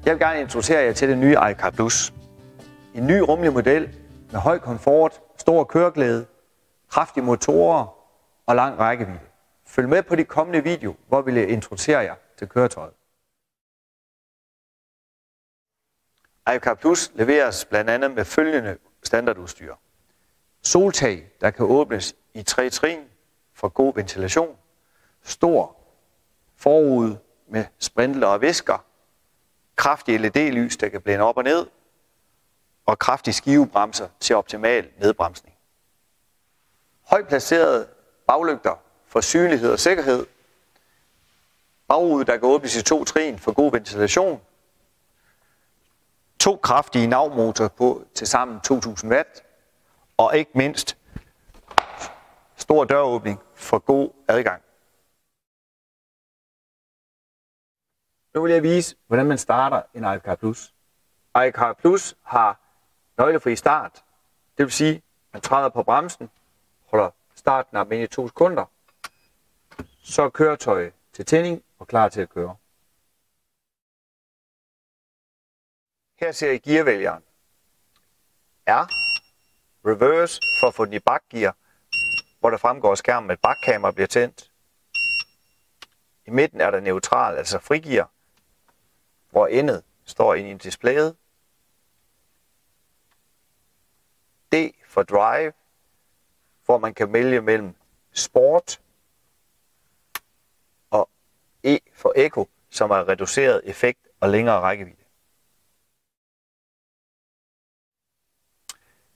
Jeg vil gerne introducere jer til det nye iCar Plus. En ny rummelig model med høj komfort, stor køreglæde, kraftige motorer og lang rækkevidde. Følg med på de kommende video, hvor vi vil introducere jer til køretøjet. iCar Plus leveres blandt andet med følgende standardudstyr. Soltag, der kan åbnes i 3 trin for god ventilation. Stor forrude med sprintler og visker. Kraftige LED-lys, der kan blænde op og ned. Og kraftige skivebremser til optimal nedbremsning. Højt placerede baglygter for synlighed og sikkerhed. Bagrude, der kan åbnes i 2 trin for god ventilation. 2 kraftige NAV-motorer på til sammen 2000 watt. Og ikke mindst stor døråbning for god adgang. Nu vil jeg vise, hvordan man starter en iCar Plus. iCar Plus har nøglefri start. Det vil sige, at man træder på bremsen, holder startknappen ind i 2 sekunder. Så er køretøjet til tænding og klar til at køre. Her ser I gearvælgeren. R. Reverse for at få den i bakgear, hvor der fremgår skærmen med et bakkamera bliver tændt. I midten er der neutral, altså frigear, hvor endet står inde i displayet. D for drive, hvor man kan vælge mellem sport, og E for eco, som er reduceret effekt og længere rækkevidde.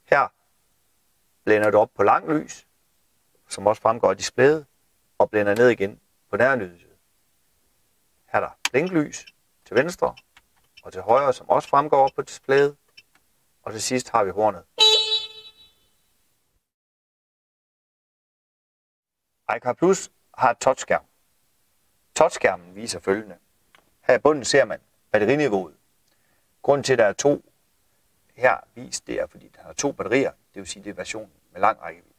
Her blænder det op på lang lys, som også fremgår af displayet, og blænder ned igen på nærlyset. Her er der blinklys til venstre og til højre, som også fremgår op på displayet. Og til sidst har vi hornet. iCar Plus har et touchskærm. Touchskærmen viser følgende. Her i bunden ser man batteriniveauet. Grunden til, at der er 2 her vist, det er, fordi der har 2 batterier. Det vil sige, det er versionen med lang rækkevidde.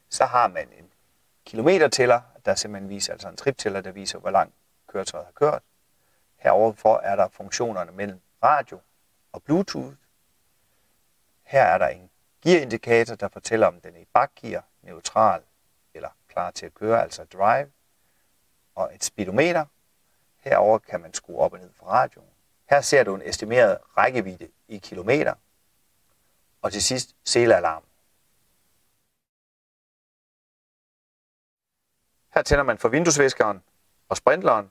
Så har man en kilometertæller, der simpelthen viser, altså en triptæller, der viser, hvor langt køretøjet har kørt. Heroverfor er der funktionerne mellem radio og Bluetooth. Her er der en gearindikator, der fortæller, om den er i bakgear, neutral eller klar til at køre, altså drive. Og et speedometer. Herover kan man skrue op og ned for radioen. Her ser du en estimeret rækkevidde i kilometer. Og til sidst selealarm. Her tænder man for vinduesviskeren og sprintleren.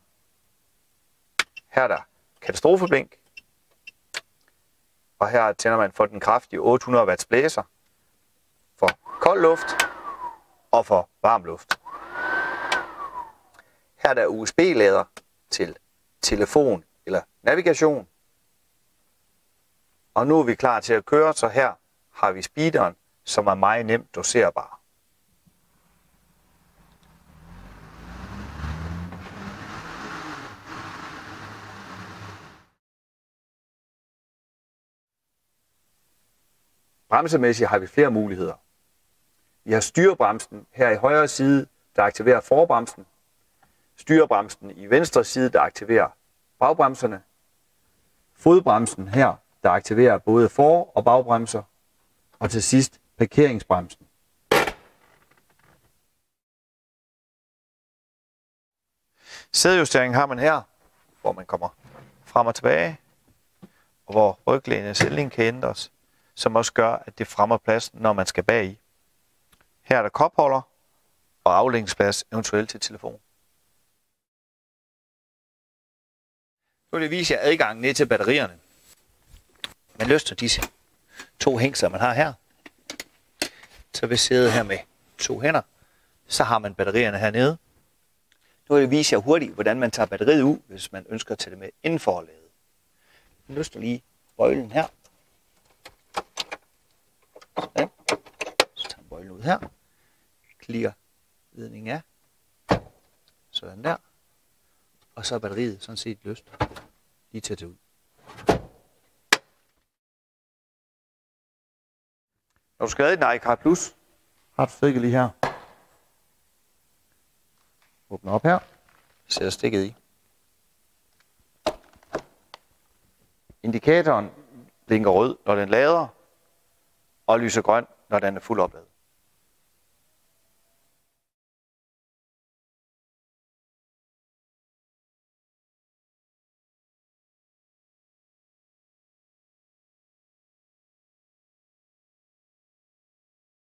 Her er der katastrofeblink. Og her tænder man for den kraftige 800 watts blæser. For kold luft og for varm luft. Her er der USB-lader til telefon eller navigation. Og nu er vi klar til at køre, så her har vi speederen, som er meget nemt doserbar. Bremsemæssigt har vi flere muligheder. Vi har styrebremsen her i højre side, der aktiverer forbremsen. Styrebremsen i venstre side, der aktiverer bagbremserne. Fodbremsen her, der aktiverer både for- og bagbremser. Og til sidst parkeringsbremsen. Sædejustering har man her, hvor man kommer frem og tilbage, og hvor ryglænet sætning kan ændres, som også gør, at det fremmer pladsen, når man skal bag i. Her er der kopholder og aflægningsplads, eventuelt til telefon. Nu vil jeg vise jer adgangen ned til batterierne. Man løsner disse 2 hængsler, man har her. Så vil sidde her med 2 hænder. Så har man batterierne hernede. Nu vil jeg vise jer hurtigt, hvordan man tager batteriet ud, hvis man ønsker at tage det med indenfor ladet. Man løsner lige bøjlen her. Sådan. Så tager man bøjlen ud her. Klikker ledningen af. Sådan der. Og så er batteriet sådan set løst. Lige til at tage ud. Når du skal have en iCar Plus, har du stikket lige her. Åbner op her. Sætter stikket i. Indikatoren blinker rød, når den lader, og lyser grøn, når den er fuld opladet.